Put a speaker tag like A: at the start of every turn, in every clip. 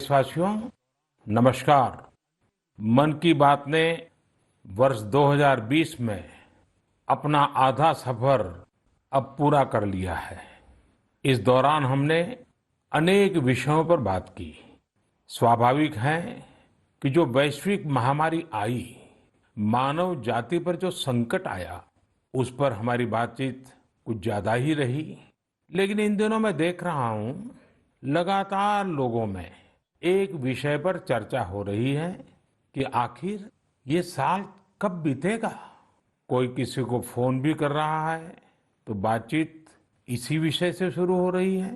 A: देशवासियों, नमस्कार। मन की बात ने वर्ष 2020 में अपना आधा सफर अब पूरा कर लिया है। इस दौरान हमने अनेक विषयों पर बात की। स्वाभाविक है कि जो वैश्विक महामारी आई, मानव जाति पर जो संकट आया, उस पर हमारी बातचीत कुछ ज्यादा ही रही। लेकिन इन दिनों मैं देख रहा हूं, लगातार लोगों में एक विषय पर चर्चा हो रही है कि आखिर ये साल कब बीतेगा। कोई किसी को फोन भी कर रहा है तो बातचीत इसी विषय से शुरू हो रही है।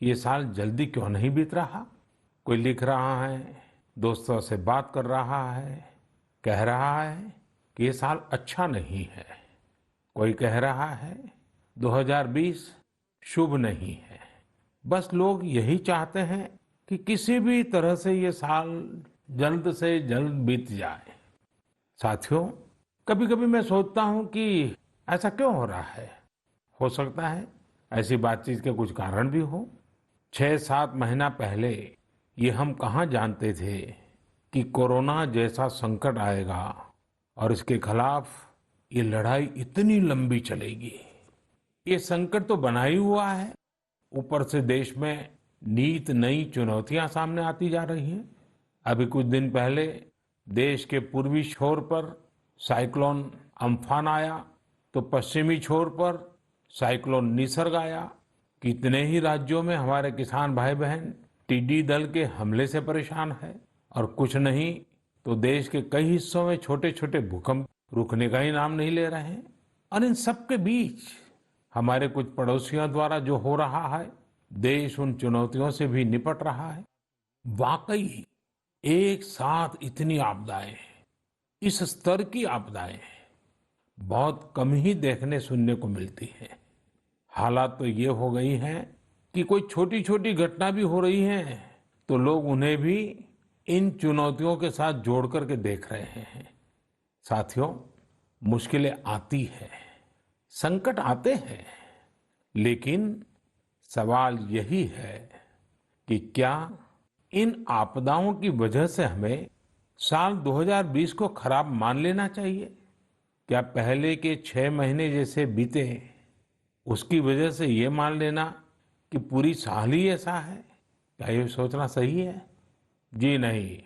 A: ये साल जल्दी क्यों नहीं बीत रहा। कोई लिख रहा है, दोस्तों से बात कर रहा है, कह रहा है कि ये साल अच्छा नहीं है। कोई कह रहा है 2020 शुभ नहीं है। बस लोग यही चाहते हैं कि किसी भी तरह से ये साल जल्द से जल्द बीत जाए। साथियों, कभी कभी मैं सोचता हूं कि ऐसा क्यों हो रहा है। हो सकता है ऐसी बातचीत के कुछ कारण भी हो। 6-7 महीना पहले ये हम कहाँ जानते थे कि कोरोना जैसा संकट आएगा और इसके खिलाफ ये लड़ाई इतनी लंबी चलेगी। ये संकट तो बना ही हुआ है, ऊपर से देश में नीत नई चुनौतियां सामने आती जा रही हैं। अभी कुछ दिन पहले देश के पूर्वी छोर पर साइक्लोन अम्फान आया, तो पश्चिमी छोर पर साइक्लोन निसर्ग आया। कितने ही राज्यों में हमारे किसान भाई बहन टिड्डी दल के हमले से परेशान है, और कुछ नहीं तो देश के कई हिस्सों में छोटे छोटे भूकंप रुकने का ही नाम नहीं ले रहे हैं। और इन सबके बीच हमारे कुछ पड़ोसियों द्वारा जो हो रहा है, देश उन चुनौतियों से भी निपट रहा है। वाकई एक साथ इतनी आपदाएं, इस स्तर की आपदाएं बहुत कम ही देखने सुनने को मिलती हैं। हालात तो ये हो गई हैं कि कोई छोटी छोटी घटना भी हो रही है तो लोग उन्हें भी इन चुनौतियों के साथ जोड़ करके देख रहे हैं। साथियों, मुश्किलें आती हैं, संकट आते हैं, लेकिन सवाल यही है कि क्या इन आपदाओं की वजह से हमें साल 2020 को खराब मान लेना चाहिए। क्या पहले के 6 महीने जैसे बीते उसकी वजह से ये मान लेना कि पूरी साल ही ऐसा है, क्या ये सोचना सही है? जी नहीं,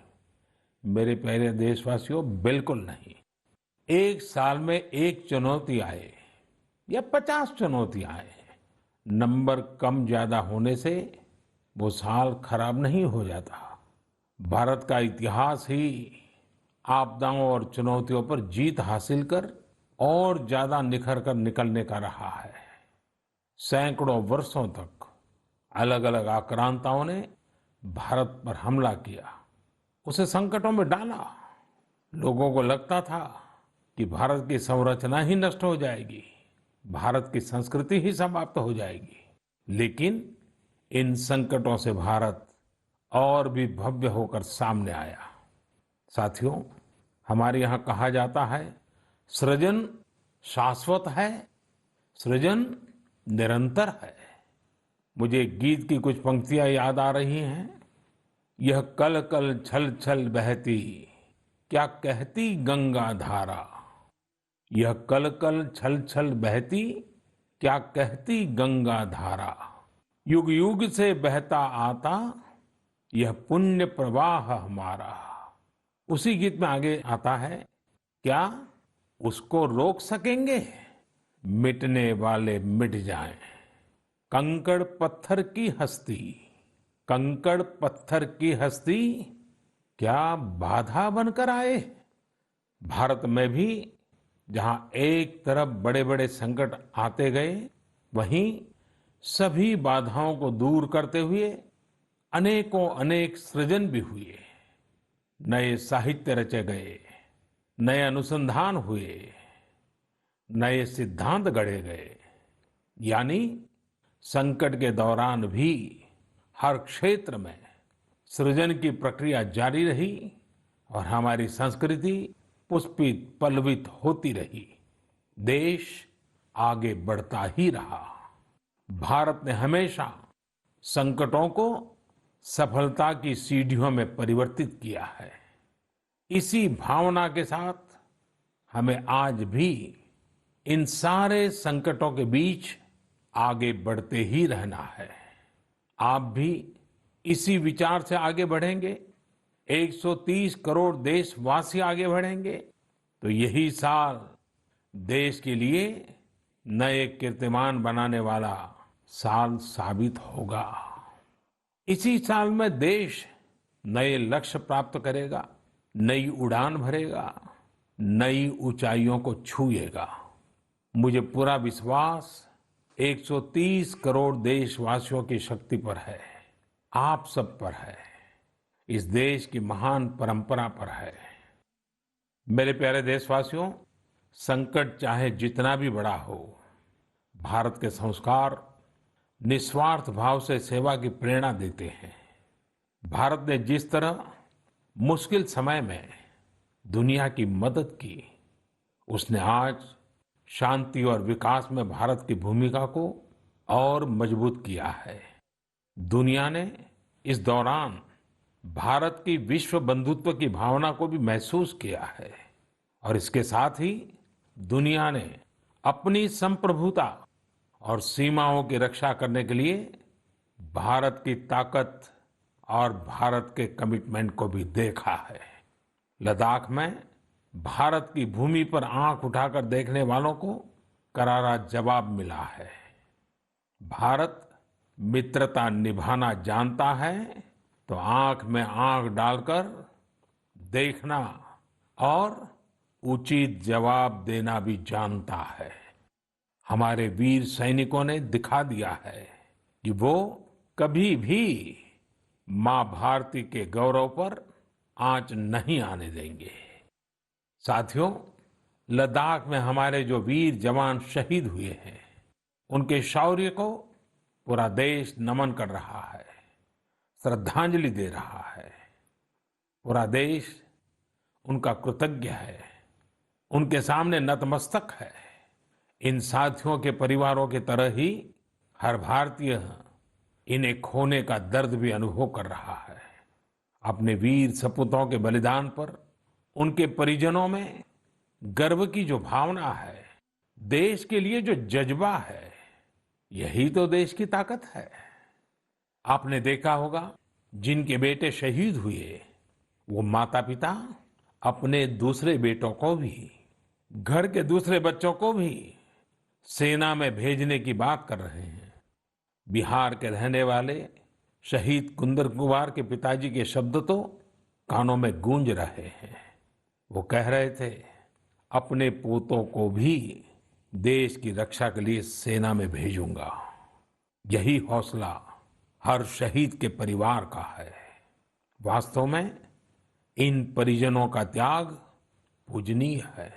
A: मेरे प्यारे देशवासियों, बिल्कुल नहीं। एक साल में एक चुनौती आए या 50 चुनौतियां आए, नंबर कम ज्यादा होने से वो साल खराब नहीं हो जाता। भारत का इतिहास ही आपदाओं और चुनौतियों पर जीत हासिल कर और ज्यादा निखर कर निकलने का रहा है। सैकड़ों वर्षों तक अलग अलग आक्रांताओं ने भारत पर हमला किया, उसे संकटों में डाला। लोगों को लगता था कि भारत की संरचना ही नष्ट हो जाएगी, भारत की संस्कृति ही समाप्त हो जाएगी। लेकिन इन संकटों से भारत और भी भव्य होकर सामने आया। साथियों, हमारे यहाँ कहा जाता है, सृजन शाश्वत है, सृजन निरंतर है। मुझे गीत की कुछ पंक्तियां याद आ रही हैं। यह कल कल छल छल बहती, क्या कहती गंगा धारा। यह कल कल छल छल बहती, क्या कहती गंगा धारा। युग युग से बहता आता, यह पुण्य प्रवाह हमारा। उसी गीत में आगे आता है, क्या उसको रोक सकेंगे, मिटने वाले मिट जाएं। कंकड़ पत्थर की हस्ती, कंकड़ पत्थर की हस्ती, क्या बाधा बनकर आए। भारत में भी जहां एक तरफ बड़े बड़े संकट आते गए, वहीं सभी बाधाओं को दूर करते हुए अनेकों अनेक सृजन भी हुए। नए साहित्य रचे गए, नए अनुसंधान हुए, नए सिद्धांत गढ़े गए। यानी संकट के दौरान भी हर क्षेत्र में सृजन की प्रक्रिया जारी रही और हमारी संस्कृति पुष्पित पल्लवित होती रही। देश आगे बढ़ता ही रहा। भारत ने हमेशा संकटों को सफलता की सीढ़ियों में परिवर्तित किया है। इसी भावना के साथ हमें आज भी इन सारे संकटों के बीच आगे बढ़ते ही रहना है। आप भी इसी विचार से आगे बढ़ेंगे, 130 करोड़ देशवासी आगे बढ़ेंगे, तो यही साल देश के लिए नए कीर्तिमान बनाने वाला साल साबित होगा। इसी साल में देश नए लक्ष्य प्राप्त करेगा, नई उड़ान भरेगा, नई ऊंचाइयों को छुएगा। मुझे पूरा विश्वास 130 करोड़ देशवासियों की शक्ति पर है, आप सब पर है, इस देश की महान परंपरा पर है। मेरे प्यारे देशवासियों, संकट चाहे जितना भी बड़ा हो, भारत के संस्कार निस्वार्थ भाव से सेवा की प्रेरणा देते हैं। भारत ने जिस तरह मुश्किल समय में दुनिया की मदद की, उसने आज शांति और विकास में भारत की भूमिका को और मजबूत किया है। दुनिया ने इस दौरान भारत की विश्व बंधुत्व की भावना को भी महसूस किया है और इसके साथ ही दुनिया ने अपनी संप्रभुता और सीमाओं की रक्षा करने के लिए भारत की ताकत और भारत के कमिटमेंट को भी देखा है। लद्दाख में भारत की भूमि पर आंख उठाकर देखने वालों को करारा जवाब मिला है। भारत मित्रता निभाना जानता है तो आंख में आंख डालकर देखना और उचित जवाब देना भी जानता है। हमारे वीर सैनिकों ने दिखा दिया है कि वो कभी भी मां भारती के गौरव पर आंच नहीं आने देंगे। साथियों, लद्दाख में हमारे जो वीर जवान शहीद हुए हैं, उनके शौर्य को पूरा देश नमन कर रहा है, श्रद्धांजलि दे रहा है। पूरा देश उनका कृतज्ञ है, उनके सामने नतमस्तक है। इन साथियों के परिवारों की तरह ही हर भारतीय इन्हें खोने का दर्द भी अनुभव कर रहा है। अपने वीर सपूतों के बलिदान पर उनके परिजनों में गर्व की जो भावना है, देश के लिए जो जज्बा है, यही तो देश की ताकत है। आपने देखा होगा, जिनके बेटे शहीद हुए, वो माता पिता अपने दूसरे बेटों को भी, घर के दूसरे बच्चों को भी सेना में भेजने की बात कर रहे हैं। बिहार के रहने वाले शहीद कुंदन कुमार के पिताजी के शब्द तो कानों में गूंज रहे हैं। वो कह रहे थे, अपने पोतों को भी देश की रक्षा के लिए सेना में भेजूंगा। यही हौसला हर शहीद के परिवार का है। वास्तव में इन परिजनों का त्याग पूजनीय है।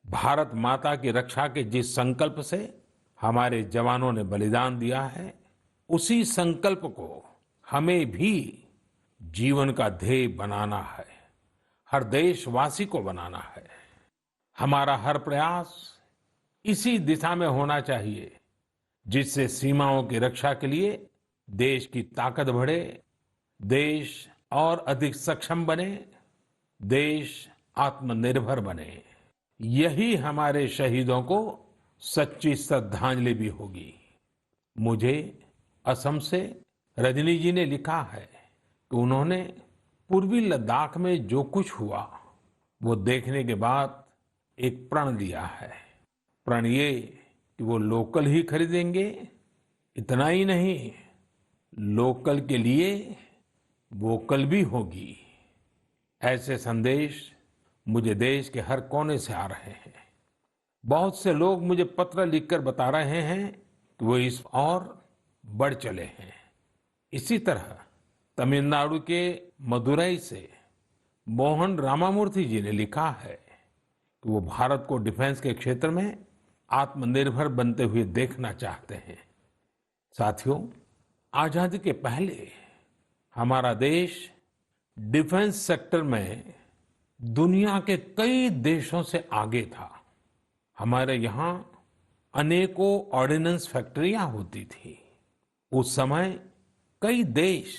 A: भारत माता की रक्षा के जिस संकल्प से हमारे जवानों ने बलिदान दिया है, उसी संकल्प को हमें भी जीवन का ध्येय बनाना है, हर देशवासी को बनाना है। हमारा हर प्रयास इसी दिशा में होना चाहिए, जिससे सीमाओं की रक्षा के लिए देश की ताकत बढ़े, देश और अधिक सक्षम बने, देश आत्मनिर्भर बने। यही हमारे शहीदों को सच्ची श्रद्धांजलि भी होगी। मुझे असम से रजनी जी ने लिखा है कि उन्होंने पूर्वी लद्दाख में जो कुछ हुआ, वो देखने के बाद एक प्रण लिया है। प्रण ये कि वो लोकल ही खरीदेंगे, इतना ही नहीं, लोकल के लिए वोकल भी होगी। ऐसे संदेश मुझे देश के हर कोने से आ रहे हैं। बहुत से लोग मुझे पत्र लिखकर बता रहे हैं कि वो इस और बढ़ चले हैं। इसी तरह तमिलनाडु के मदुरई से मोहन रामामूर्ति जी ने लिखा है कि वो भारत को डिफेंस के क्षेत्र में आत्मनिर्भर बनते हुए देखना चाहते हैं। साथियों, आजादी के पहले हमारा देश डिफेंस सेक्टर में दुनिया के कई देशों से आगे था। हमारे यहाँ अनेकों ऑर्डिनेंस फैक्ट्रियां होती थी। उस समय कई देश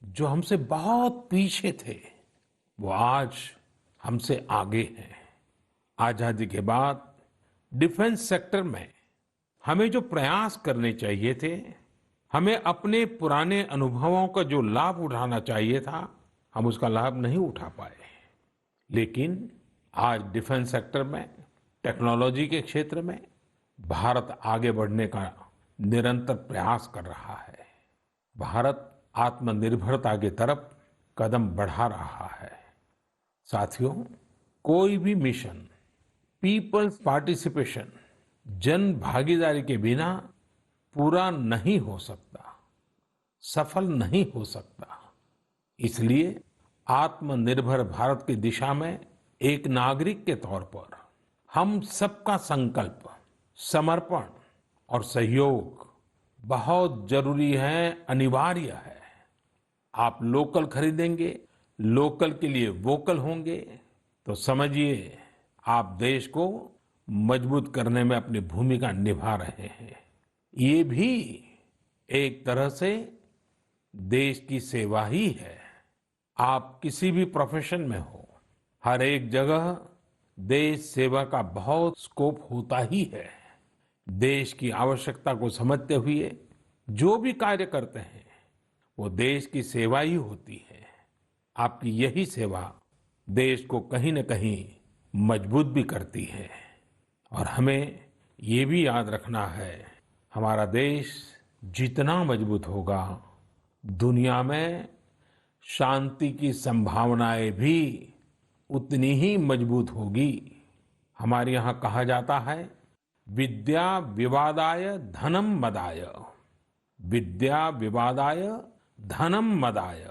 A: जो हमसे बहुत पीछे थे वो आज हमसे आगे हैं। आजादी के बाद डिफेंस सेक्टर में हमें जो प्रयास करने चाहिए थे, हमें अपने पुराने अनुभवों का जो लाभ उठाना चाहिए था, हम उसका लाभ नहीं उठा पाए। लेकिन आज डिफेंस सेक्टर में, टेक्नोलॉजी के क्षेत्र में भारत आगे बढ़ने का निरंतर प्रयास कर रहा है। भारत आत्मनिर्भरता की तरफ कदम बढ़ा रहा है। साथियों, कोई भी मिशन पीपल्स पार्टिसिपेशन, जन भागीदारी के बिना पूरा नहीं हो सकता, सफल नहीं हो सकता। इसलिए आत्मनिर्भर भारत की दिशा में एक नागरिक के तौर पर हम सबका संकल्प, समर्पण और सहयोग बहुत जरूरी है, अनिवार्य है। आप लोकल खरीदेंगे, लोकल के लिए वोकल होंगे, तो समझिए आप देश को मजबूत करने में अपनी भूमिका निभा रहे हैं। ये भी एक तरह से देश की सेवा ही है। आप किसी भी प्रोफेशन में हो, हर एक जगह देश सेवा का बहुत स्कोप होता ही है। देश की आवश्यकता को समझते हुए जो भी कार्य करते हैं वो देश की सेवा ही होती है। आपकी यही सेवा देश को कहीं न कहीं मजबूत भी करती है। और हमें ये भी याद रखना है, हमारा देश जितना मजबूत होगा, दुनिया में शांति की संभावनाएं भी उतनी ही मजबूत होगी। हमारे यहाँ कहा जाता है, विद्या विवादाय धनम मदाय, विद्या विवादाय धनम मदाय,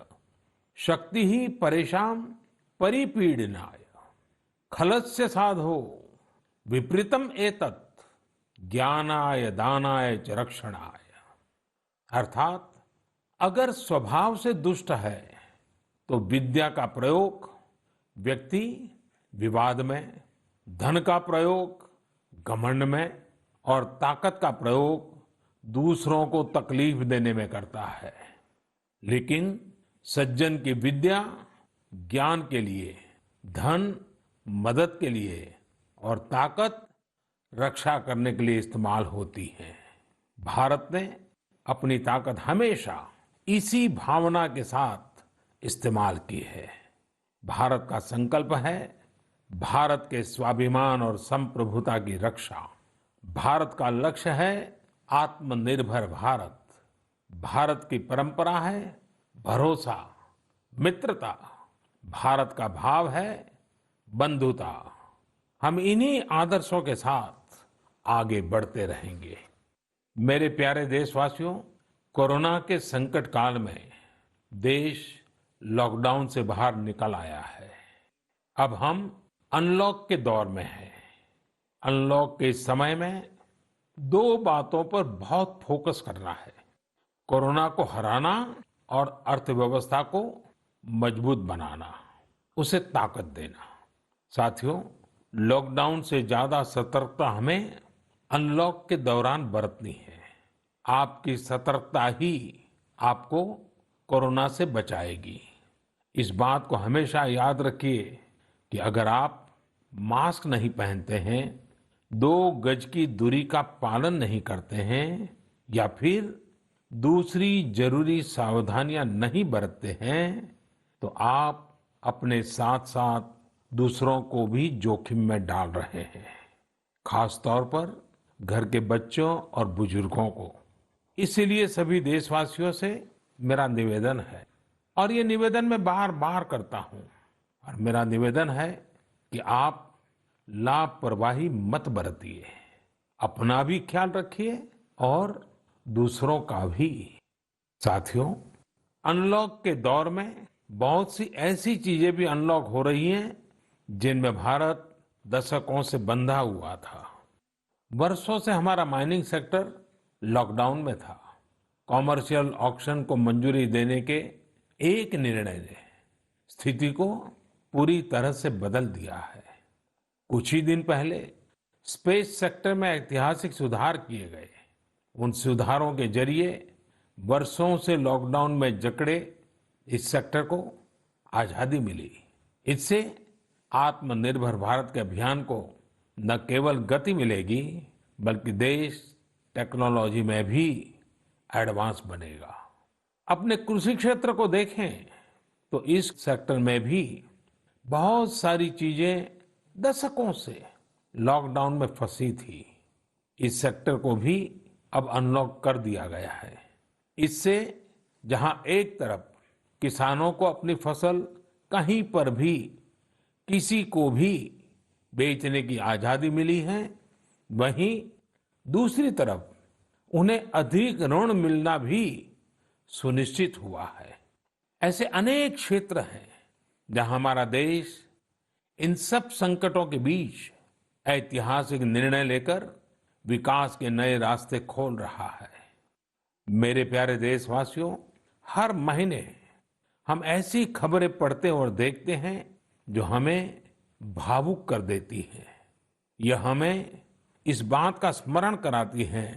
A: शक्ति ही परेशान परिपीडनाय, खलस्य साधो विपरीतम एतत्, ज्ञानाय दानाय च रक्षणाय। अर्थात अगर स्वभाव से दुष्ट है तो विद्या का प्रयोग व्यक्ति विवाद में, धन का प्रयोग घमंड में और ताकत का प्रयोग दूसरों को तकलीफ देने में करता है। लेकिन सज्जन की विद्या ज्ञान के लिए, धन मदद के लिए और ताकत रक्षा करने के लिए इस्तेमाल होती है। भारत ने अपनी ताकत हमेशा इसी भावना के साथ इस्तेमाल की है। भारत का संकल्प है भारत के स्वाभिमान और संप्रभुता की रक्षा। भारत का लक्ष्य है आत्मनिर्भर भारत। भारत की परंपरा है भरोसा, मित्रता। भारत का भाव है बंधुता। हम इन्हीं आदर्शों के साथ आगे बढ़ते रहेंगे। मेरे प्यारे देशवासियों, कोरोना के संकट काल में देश लॉकडाउन से बाहर निकल आया है। अब हम अनलॉक के दौर में हैं। अनलॉक के समय में दो बातों पर बहुत फोकस करना है, कोरोना को हराना और अर्थव्यवस्था को मजबूत बनाना, उसे ताकत देना। साथियों, लॉकडाउन से ज्यादा सतर्कता हमें अनलॉक के दौरान बरतनी है। आपकी सतर्कता ही आपको कोरोना से बचाएगी। इस बात को हमेशा याद रखिए कि अगर आप मास्क नहीं पहनते हैं, 2 गज की दूरी का पालन नहीं करते हैं या फिर दूसरी जरूरी सावधानियां नहीं बरतते हैं, तो आप अपने साथ साथ दूसरों को भी जोखिम में डाल रहे हैं। खास तौर पर घर के बच्चों और बुजुर्गों को। इसीलिए सभी देशवासियों से मेरा निवेदन है, और ये निवेदन मैं बार बार करता हूं, और मेरा निवेदन है कि आप लापरवाही मत बरतिए। अपना भी ख्याल रखिए और दूसरों का भी। साथियों, अनलॉक के दौर में बहुत सी ऐसी चीजें भी अनलॉक हो रही हैं जिनमें भारत दशकों से बंधा हुआ था। वर्षों से हमारा माइनिंग सेक्टर लॉकडाउन में था। कॉमर्शियल ऑक्शन को मंजूरी देने के एक निर्णय ने स्थिति को पूरी तरह से बदल दिया है। कुछ ही दिन पहले स्पेस सेक्टर में ऐतिहासिक सुधार किए गए। उन सुधारों के जरिए वर्षों से लॉकडाउन में जकड़े इस सेक्टर को आजादी मिली। इससे आत्मनिर्भर भारत के अभियान को न केवल गति मिलेगी, बल्कि देश टेक्नोलॉजी में भी एडवांस बनेगा। अपने कृषि क्षेत्र को देखें तो इस सेक्टर में भी बहुत सारी चीजें दशकों से लॉकडाउन में फंसी थी। इस सेक्टर को भी अब अनलॉक कर दिया गया है। इससे जहां एक तरफ किसानों को अपनी फसल कहीं पर भी किसी को भी बेचने की आजादी मिली है, वहीं दूसरी तरफ उन्हें अधिक ऋण मिलना भी सुनिश्चित हुआ है। ऐसे अनेक क्षेत्र हैं जहां हमारा देश इन सब संकटों के बीच ऐतिहासिक निर्णय लेकर विकास के नए रास्ते खोल रहा है। मेरे प्यारे देशवासियों, हर महीने हम ऐसी खबरें पढ़ते और देखते हैं जो हमें भावुक कर देती हैं। यह हमें इस बात का स्मरण कराती है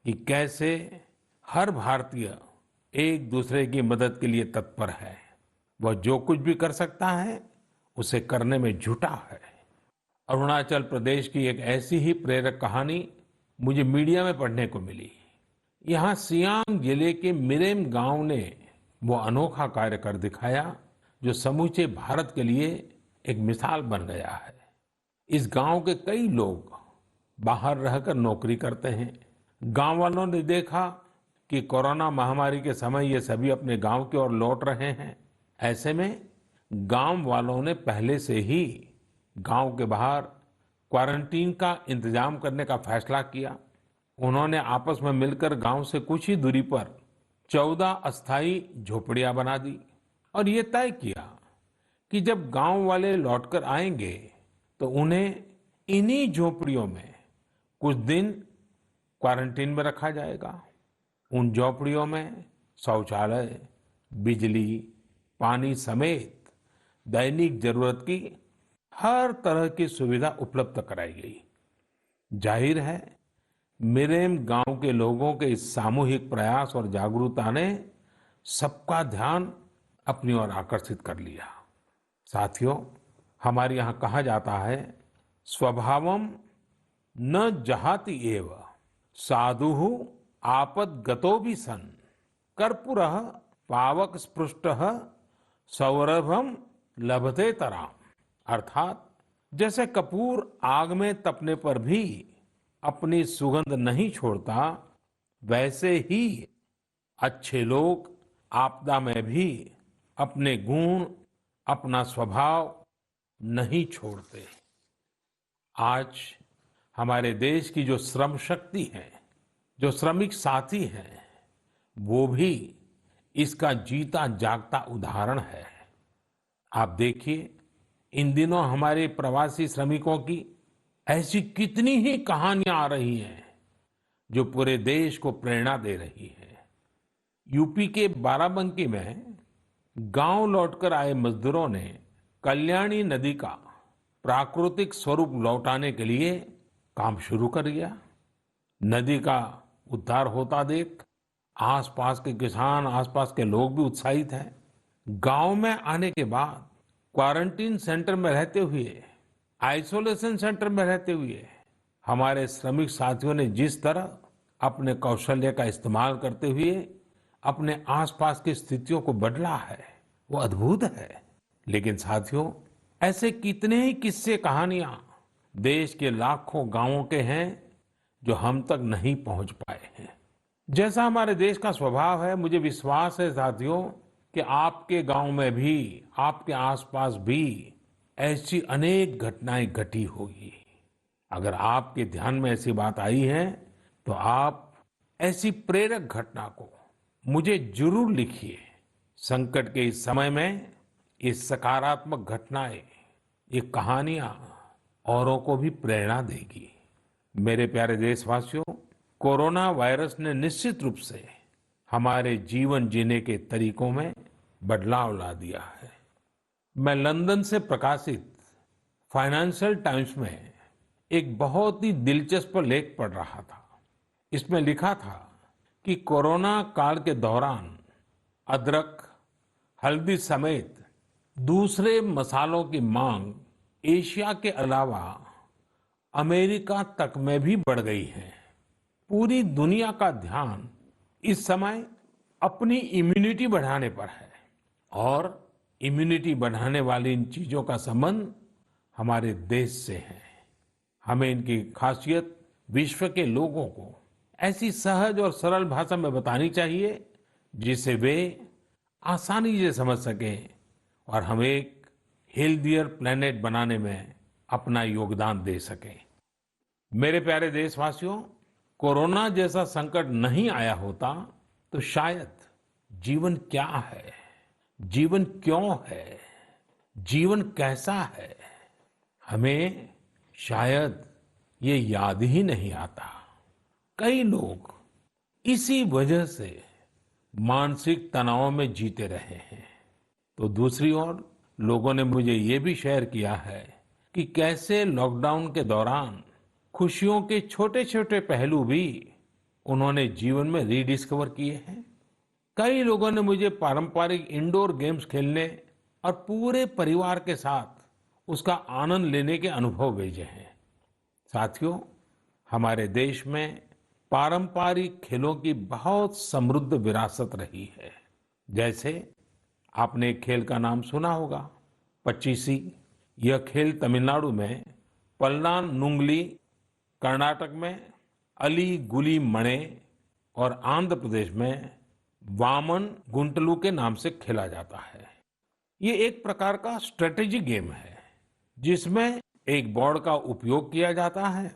A: कि कैसे हर भारतीय एक दूसरे की मदद के लिए तत्पर है। वह जो कुछ भी कर सकता है उसे करने में जुटा है। अरुणाचल प्रदेश की एक ऐसी ही प्रेरक कहानी मुझे मीडिया में पढ़ने को मिली। यहाँ सियांग जिले के मिरेम गांव ने वो अनोखा कार्य कर दिखाया जो समूचे भारत के लिए एक मिसाल बन गया है। इस गांव के कई लोग बाहर रहकर नौकरी करते हैं। गांव वालों ने देखा कि कोरोना महामारी के समय ये सभी अपने गांव की ओर लौट रहे हैं। ऐसे में गांव वालों ने पहले से ही गांव के बाहर क्वारंटीन का इंतजाम करने का फैसला किया। उन्होंने आपस में मिलकर गांव से कुछ ही दूरी पर 14 अस्थायी झोपड़ियां बना दी और ये तय किया कि जब गांव वाले लौटकर आएंगे तो उन्हें इन्हीं झोपड़ियों में कुछ दिन क्वारंटीन में रखा जाएगा। उन झोपड़ियों में शौचालय, बिजली, पानी समेत दैनिक जरूरत की हर तरह की सुविधा उपलब्ध कराई गई। जाहिर है, मिरेम गांव के लोगों के इस सामूहिक प्रयास और जागरूकता ने सबका ध्यान अपनी ओर आकर्षित कर लिया। साथियों, हमारे यहाँ कहा जाता है, स्वभावम न जहाति एव साधु आपदगतो भी सन कर्पूरः पावक स्पृष्टः सौरभम लभते तराम। अर्थात जैसे कपूर आग में तपने पर भी अपनी सुगंध नहीं छोड़ता, वैसे ही अच्छे लोग आपदा में भी अपने गुण, अपना स्वभाव नहीं छोड़ते। आज हमारे देश की जो श्रम शक्ति है, जो श्रमिक साथी हैं, वो भी इसका जीता जागता उदाहरण है। आप देखिए, इन दिनों हमारे प्रवासी श्रमिकों की ऐसी कितनी ही कहानियां आ रही हैं जो पूरे देश को प्रेरणा दे रही है। यूपी के बाराबंकी में गांव लौटकर आए मजदूरों ने कल्याणी नदी का प्राकृतिक स्वरूप लौटाने के लिए काम शुरू कर दिया। नदी का उद्धार होता देख आसपास के किसान, आसपास के लोग भी उत्साहित हैं। गांव में आने के बाद क्वारंटीन सेंटर में रहते हुए, आइसोलेशन सेंटर में रहते हुए हमारे श्रमिक साथियों ने जिस तरह अपने कौशल्य का इस्तेमाल करते हुए अपने आसपास की स्थितियों को बदला है, वो अद्भुत है। लेकिन साथियों, ऐसे कितने ही किस्से, कहानियां देश के लाखों गांवों के हैं जो हम तक नहीं पहुंच पाए हैं। जैसा हमारे देश का स्वभाव है, मुझे विश्वास है साथियों कि आपके गांव में भी, आपके आसपास भी ऐसी अनेक घटनाएं घटी होगी। अगर आपके ध्यान में ऐसी बात आई है तो आप ऐसी प्रेरक घटना को मुझे जरूर लिखिए। संकट के इस समय में ये सकारात्मक घटनाएं, ये कहानियां औरों को भी प्रेरणा देगी। मेरे प्यारे देशवासियों, कोरोना वायरस ने निश्चित रूप से हमारे जीवन जीने के तरीकों में बदलाव ला दिया है। मैं लंदन से प्रकाशित फाइनेंशियल टाइम्स में एक बहुत ही दिलचस्प लेख पढ़ रहा था। इसमें लिखा था कि कोरोना काल के दौरान अदरक, हल्दी समेत दूसरे मसालों की मांग एशिया के अलावा अमेरिका तक में भी बढ़ गई है। पूरी दुनिया का ध्यान इस समय अपनी इम्यूनिटी बढ़ाने पर है और इम्यूनिटी बढ़ाने वाली इन चीजों का संबंध हमारे देश से है। हमें इनकी खासियत विश्व के लोगों को ऐसी सहज और सरल भाषा में बतानी चाहिए जिससे वे आसानी से समझ सकें और हम एक हेल्दियर प्लेनेट बनाने में अपना योगदान दे सकें। मेरे प्यारे देशवासियों, कोरोना जैसा संकट नहीं आया होता तो शायद जीवन क्या है, जीवन क्यों है, जीवन कैसा है, हमें शायद ये याद ही नहीं आता। कई लोग इसी वजह से मानसिक तनाव में जीते रहे हैं। तो दूसरी ओर लोगों ने मुझे ये भी शेयर किया है कि कैसे लॉकडाउन के दौरान खुशियों के छोटे छोटे पहलू भी उन्होंने जीवन में रीडिस्कवर किए हैं। कई लोगों ने मुझे पारंपरिक इंडोर गेम्स खेलने और पूरे परिवार के साथ उसका आनंद लेने के अनुभव भेजे हैं। साथियों, हमारे देश में पारंपरिक खेलों की बहुत समृद्ध विरासत रही है। जैसे आपने एक खेल का नाम सुना होगा, पचीसी। यह खेल तमिलनाडु में पल्लानुंगली, कर्नाटक में अली गुली मणे और आंध्र प्रदेश में वामन गुंटलू के नाम से खेला जाता है। ये एक प्रकार का स्ट्रेटेजी गेम है जिसमें एक बोर्ड का उपयोग किया जाता है।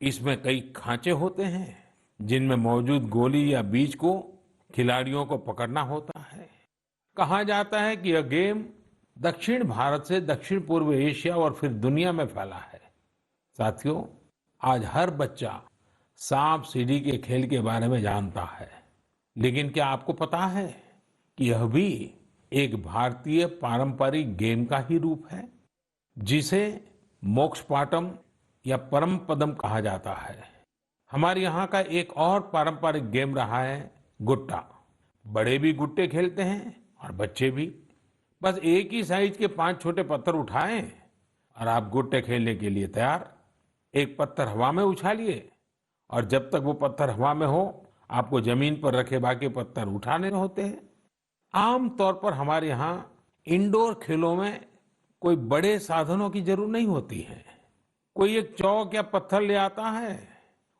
A: इसमें कई खांचे होते हैं जिनमें मौजूद गोली या बीज को खिलाड़ियों को पकड़ना होता है। कहा जाता है कि यह गेम दक्षिण भारत से दक्षिण पूर्व एशिया और फिर दुनिया में फैला है। साथियों, आज हर बच्चा सांप सीढ़ी के खेल के बारे में जानता है, लेकिन क्या आपको पता है कि यह भी एक भारतीय पारंपरिक गेम का ही रूप है जिसे मोक्ष पाटम या परम पदम कहा जाता है। हमारे यहाँ का एक और पारंपरिक गेम रहा है गुट्टा। बड़े भी गुट्टे खेलते हैं और बच्चे भी। बस एक ही साइज के 5 छोटे पत्थर उठाएं और आप गुट्टे खेलने के लिए तैयार। एक पत्थर हवा में उछालिए और जब तक वो पत्थर हवा में हो आपको जमीन पर रखे बाकी पत्थर उठाने होते हैं। आम तौर पर हमारे यहाँ इंडोर खेलों में कोई बड़े साधनों की जरूरत नहीं होती है। कोई एक चौक या पत्थर ले आता है,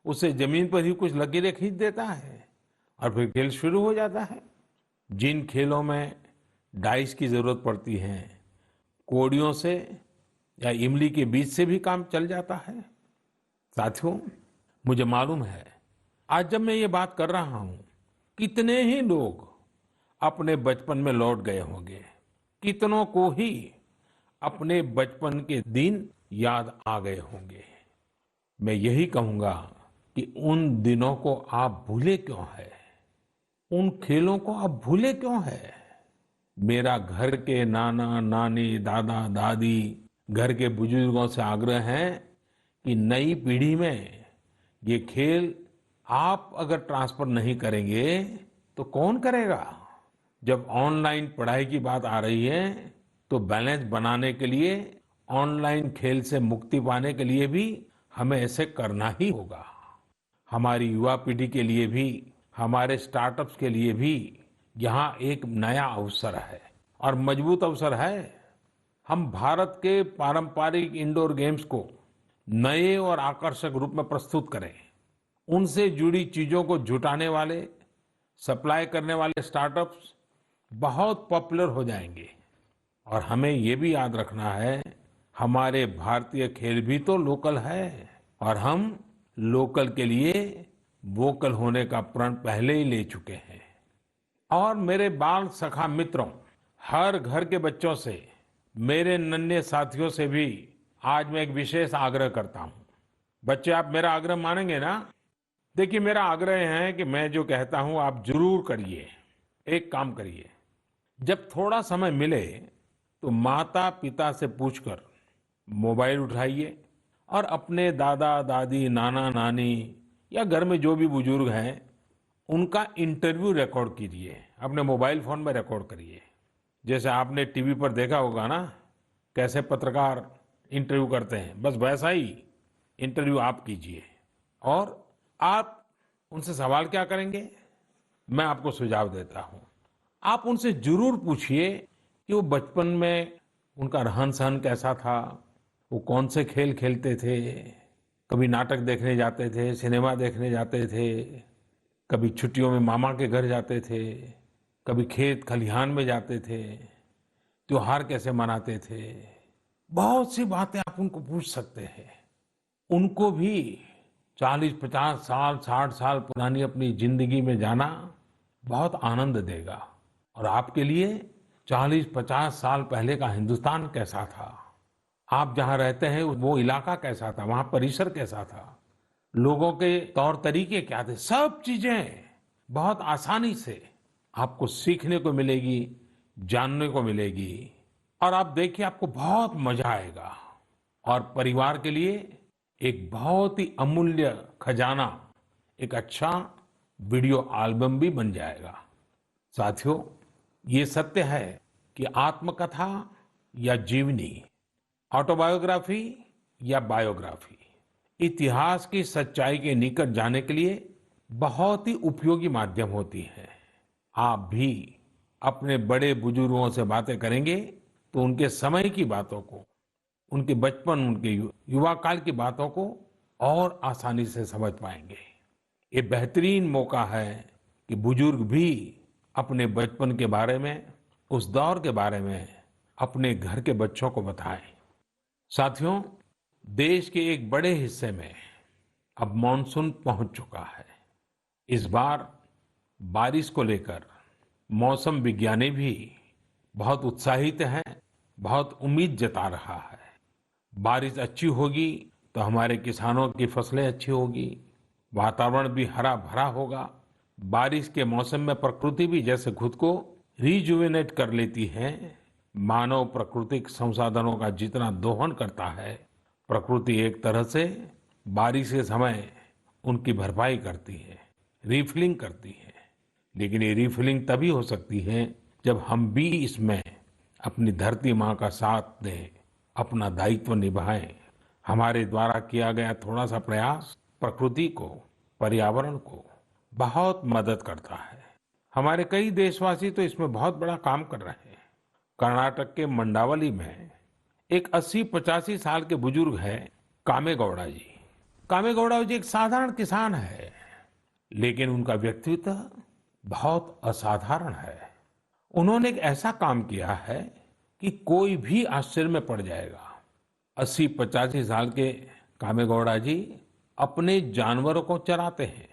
A: उसे जमीन पर ही कुछ लकीरें खींच देता है और फिर खेल शुरू हो जाता है। जिन खेलों में डाइस की जरूरत पड़ती है, कोड़ियों से या इमली के बीज से भी काम चल जाता है। साथियों, मुझे मालूम है आज जब मैं ये बात कर रहा हूं, कितने ही लोग अपने बचपन में लौट गए होंगे। कितनों को ही अपने बचपन के दिन याद आ गए होंगे। मैं यही कहूंगा कि उन दिनों को आप भूले क्यों है, उन खेलों को आप भूले क्यों है। मेरा घर के नाना नानी, दादा दादी, घर के बुजुर्गों से आग्रह है कि नई पीढ़ी में ये खेल आप अगर ट्रांसफर नहीं करेंगे तो कौन करेगा। जब ऑनलाइन पढ़ाई की बात आ रही है तो बैलेंस बनाने के लिए, ऑनलाइन खेल से मुक्ति पाने के लिए भी हमें ऐसे करना ही होगा। हमारी युवा पीढ़ी के लिए भी, हमारे स्टार्टअप्स के लिए भी यहाँ एक नया अवसर है और मजबूत अवसर है। हम भारत के पारंपरिक इंडोर गेम्स को नए और आकर्षक रूप में प्रस्तुत करें। उनसे जुड़ी चीजों को जुटाने वाले, सप्लाई करने वाले स्टार्टअप्स बहुत पॉपुलर हो जाएंगे। और हमें ये भी याद रखना है, हमारे भारतीय खेल भी तो लोकल है और हम लोकल के लिए वोकल होने का प्रण पहले ही ले चुके हैं। और मेरे बाल सखा मित्रों, हर घर के बच्चों से, मेरे नन्हे साथियों से भी आज मैं एक विशेष आग्रह करता हूं। बच्चे, आप मेरा आग्रह मानेंगे ना? देखिए, मेरा आग्रह है कि मैं जो कहता हूं आप जरूर करिए। एक काम करिए, जब थोड़ा समय मिले तो माता पिता से पूछकर मोबाइल उठाइए और अपने दादा दादी, नाना नानी या घर में जो भी बुजुर्ग हैं उनका इंटरव्यू रिकॉर्ड कीजिए। अपने मोबाइल फोन में रिकॉर्ड करिए। जैसे आपने टीवी पर देखा होगा ना, कैसे पत्रकार इंटरव्यू करते हैं, बस वैसा ही इंटरव्यू आप कीजिए। और आप उनसे सवाल क्या करेंगे, मैं आपको सुझाव देता हूं। आप उनसे जरूर पूछिए कि वो बचपन में उनका रहन सहन कैसा था, वो कौन से खेल खेलते थे, कभी नाटक देखने जाते थे, सिनेमा देखने जाते थे, कभी छुट्टियों में मामा के घर जाते थे, कभी खेत खलिहान में जाते थे, त्योहार कैसे मनाते थे। बहुत सी बातें आप उनको पूछ सकते हैं। उनको भी 40-50 साल 60 साल पुरानी अपनी जिंदगी में जाना बहुत आनंद देगा। और आपके लिए 40-50 साल पहले का हिंदुस्तान कैसा था, आप जहां रहते हैं वो इलाका कैसा था, वहां परिसर कैसा था, लोगों के तौर तरीके क्या थे, सब चीजें बहुत आसानी से आपको सीखने को मिलेगी, जानने को मिलेगी। और आप देखिए, आपको बहुत मजा आएगा। और परिवार के लिए एक बहुत ही अमूल्य खजाना, एक अच्छा वीडियो एल्बम भी बन जाएगा। साथियों, ये सत्य है कि आत्मकथा या जीवनी, ऑटोबायोग्राफी या बायोग्राफी, इतिहास की सच्चाई के निकट जाने के लिए बहुत ही उपयोगी माध्यम होती है। आप भी अपने बड़े बुजुर्गों से बातें करेंगे तो उनके समय की बातों को, उनके बचपन, उनके युवा काल की बातों को और आसानी से समझ पाएंगे। ये बेहतरीन मौका है कि बुजुर्ग भी अपने बचपन के बारे में, उस दौर के बारे में अपने घर के बच्चों को बताएं। साथियों, देश के एक बड़े हिस्से में अब मॉनसून पहुंच चुका है। इस बार बारिश को लेकर मौसम विज्ञानी भी बहुत उत्साहित हैं, बहुत उम्मीद जता रहा है। बारिश अच्छी होगी तो हमारे किसानों की फसलें अच्छी होगी, वातावरण भी हरा भरा होगा। बारिश के मौसम में प्रकृति भी जैसे खुद को रिजुवेनेट कर लेती है। मानव प्राकृतिक संसाधनों का जितना दोहन करता है, प्रकृति एक तरह से बारिश के समय उनकी भरपाई करती है, रिफिलिंग करती है। लेकिन ये रिफिलिंग तभी हो सकती है जब हम भी इसमें अपनी धरती माँ का साथ दें, अपना दायित्व निभाएं। हमारे द्वारा किया गया थोड़ा सा प्रयास प्रकृति को, पर्यावरण को बहुत मदद करता है। हमारे कई देशवासी तो इसमें बहुत बड़ा काम कर रहे हैं। कर्नाटक के मंडावली में एक 80-85 साल के बुजुर्ग हैं, कामेगौड़ा जी। कामेगौड़ा जी एक साधारण किसान है, लेकिन उनका व्यक्तित्व बहुत असाधारण है। उन्होंने एक ऐसा काम किया है कि कोई भी आश्चर्य में पड़ जाएगा। 80-85 साल के कामेगौड़ा जी अपने जानवरों को चराते हैं,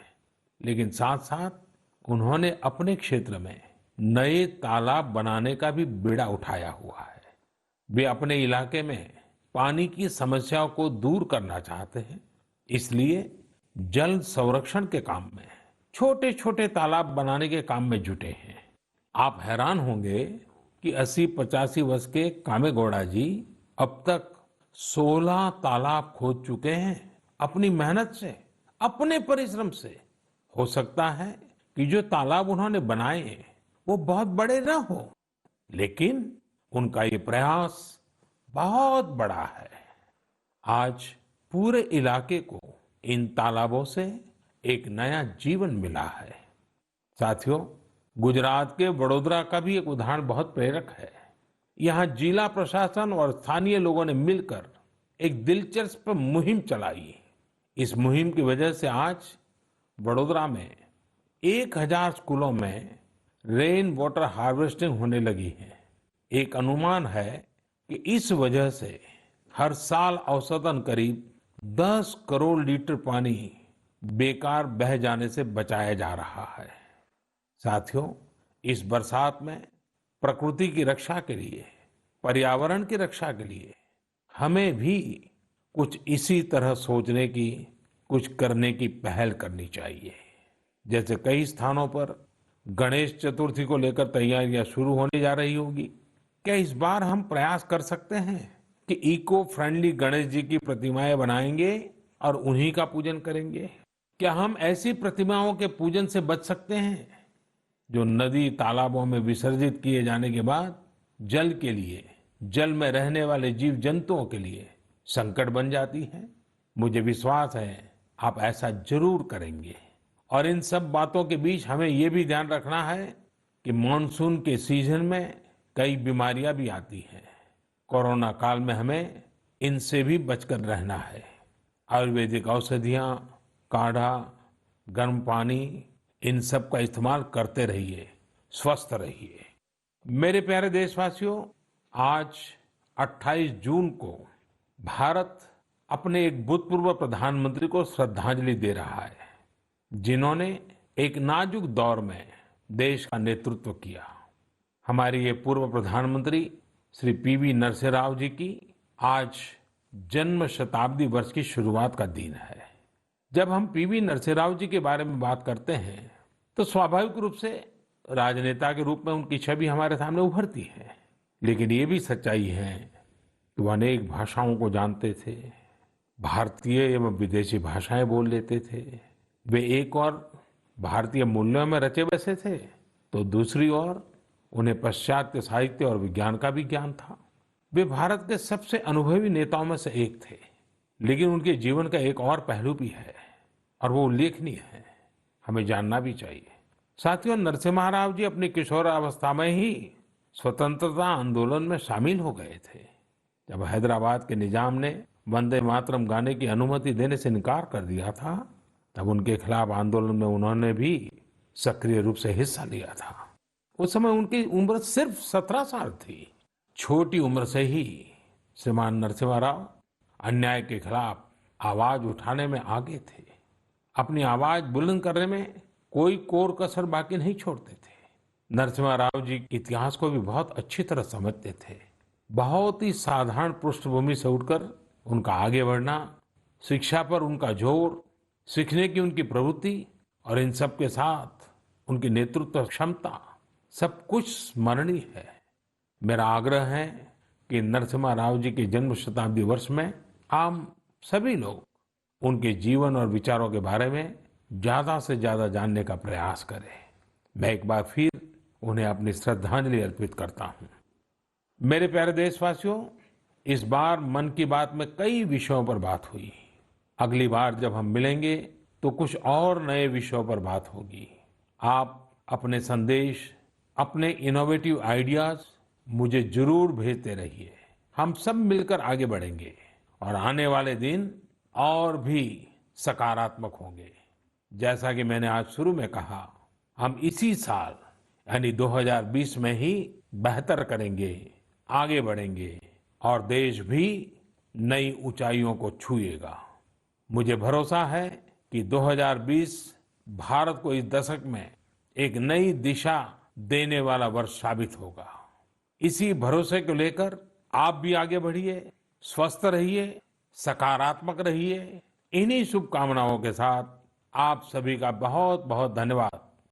A: लेकिन साथ साथ उन्होंने अपने क्षेत्र में नए तालाब बनाने का भी बीड़ा उठाया हुआ है। वे अपने इलाके में पानी की समस्याओं को दूर करना चाहते हैं, इसलिए जल संरक्षण के काम में छोटे छोटे तालाब बनाने के काम में जुटे हैं। आप हैरान होंगे कि 80-85 वर्ष के कामेगौड़ा जी अब तक 16 तालाब खोद चुके हैं, अपनी मेहनत से, अपने परिश्रम से। हो सकता है कि जो तालाब उन्होंने बनाए वो बहुत बड़े ना हो, लेकिन उनका ये प्रयास बहुत बड़ा है। आज पूरे इलाके को इन तालाबों से एक नया जीवन मिला है। साथियों, गुजरात के वडोदरा का भी एक उदाहरण बहुत प्रेरक है। यहाँ जिला प्रशासन और स्थानीय लोगों ने मिलकर एक दिलचस्प मुहिम चलाई। इस मुहिम की वजह से आज वडोदरा में 1000 स्कूलों में रेन वाटर हार्वेस्टिंग होने लगी है। एक अनुमान है कि इस वजह से हर साल औसतन करीब 10 करोड़ लीटर पानी बेकार बह जाने से बचाया जा रहा है। साथियों, इस बरसात में प्रकृति की रक्षा के लिए, पर्यावरण की रक्षा के लिए हमें भी कुछ इसी तरह सोचने की, कुछ करने की पहल करनी चाहिए। जैसे कई स्थानों पर गणेश चतुर्थी को लेकर तैयारियां शुरू होने जा रही होगी। क्या इस बार हम प्रयास कर सकते हैं कि इको फ्रेंडली गणेश जी की प्रतिमाएं बनाएंगे और उन्हीं का पूजन करेंगे? क्या हम ऐसी प्रतिमाओं के पूजन से बच सकते हैं जो नदी तालाबों में विसर्जित किए जाने के बाद जल के लिए, जल में रहने वाले जीव जंतुओं के लिए संकट बन जाती है। मुझे विश्वास है आप ऐसा जरूर करेंगे। और इन सब बातों के बीच हमें ये भी ध्यान रखना है कि मानसून के सीजन में कई बीमारियां भी आती हैं। कोरोना काल में हमें इनसे भी बचकर रहना है। आयुर्वेदिक औषधियां, काढ़ा, गर्म पानी, इन सब का इस्तेमाल करते रहिए, स्वस्थ रहिए। मेरे प्यारे देशवासियों, आज 28 जून को भारत अपने एक भूतपूर्व प्रधानमंत्री को श्रद्धांजलि दे रहा है, जिन्होंने एक नाजुक दौर में देश का नेतृत्व किया। हमारे ये पूर्व प्रधानमंत्री श्री पीवी नरसिम्हा राव जी की आज जन्म शताब्दी वर्ष की शुरुआत का दिन है। जब हम पीवी नरसिम्हा राव जी के बारे में बात करते हैं तो स्वाभाविक रूप से राजनेता के रूप में उनकी छवि हमारे सामने उभरती है। लेकिन ये भी सच्चाई है कि वो अनेक भाषाओं को जानते थे, भारतीय एवं विदेशी भाषाएं बोल लेते थे। वे एक और भारतीय मूल्यों में रचे बसे थे तो दूसरी ओर उन्हें पाश्चात्य साहित्य और विज्ञान का भी ज्ञान था। वे भारत के सबसे अनुभवी नेताओं में से एक थे। लेकिन उनके जीवन का एक और पहलू भी है और वो उल्लेखनीय है, हमें जानना भी चाहिए। साथियों, नरसिम्हा राव जी अपनी किशोरावस्था में ही स्वतंत्रता आंदोलन में शामिल हो गए थे। जब हैदराबाद के निजाम ने वंदे मातरम गाने की अनुमति देने से इनकार कर दिया था, तब उनके खिलाफ आंदोलन में उन्होंने भी सक्रिय रूप से हिस्सा लिया था। उस समय उनकी उम्र सिर्फ 17 साल थी। छोटी उम्र से ही श्रीमान नरसिम्हा राव अन्याय के खिलाफ आवाज उठाने में आगे थे। अपनी आवाज बुलंद करने में कोई कोर कसर बाकी नहीं छोड़ते थे। नरसिम्हा राव जी इतिहास को भी बहुत अच्छी तरह समझते थे। बहुत ही साधारण पृष्ठभूमि से उठकर उनका आगे बढ़ना, शिक्षा पर उनका जोर, सीखने की उनकी प्रवृत्ति और इन सब के साथ उनकी नेतृत्व क्षमता, सब कुछ स्मरणीय है। मेरा आग्रह है कि नरसिम्हा राव जी के जन्म शताब्दी वर्ष में हम सभी लोग उनके जीवन और विचारों के बारे में ज्यादा से ज्यादा जानने का प्रयास करें। मैं एक बार फिर उन्हें अपनी श्रद्धांजलि अर्पित करता हूं। मेरे प्यारे देशवासियों, इस बार मन की बात में कई विषयों पर बात हुई। अगली बार जब हम मिलेंगे तो कुछ और नए विषयों पर बात होगी। आप अपने संदेश, अपने इनोवेटिव आइडियाज मुझे जरूर भेजते रहिए। हम सब मिलकर आगे बढ़ेंगे और आने वाले दिन और भी सकारात्मक होंगे। जैसा कि मैंने आज शुरू में कहा, हम इसी साल यानी 2020 में ही बेहतर करेंगे, आगे बढ़ेंगे और देश भी नई ऊंचाइयों को छुएगा। मुझे भरोसा है कि 2020 भारत को इस दशक में एक नई दिशा देने वाला वर्ष साबित होगा। इसी भरोसे को लेकर आप भी आगे बढ़िए, स्वस्थ रहिए, सकारात्मक रहिए। इन्हीं शुभकामनाओं के साथ आप सभी का बहुत बहुत धन्यवाद।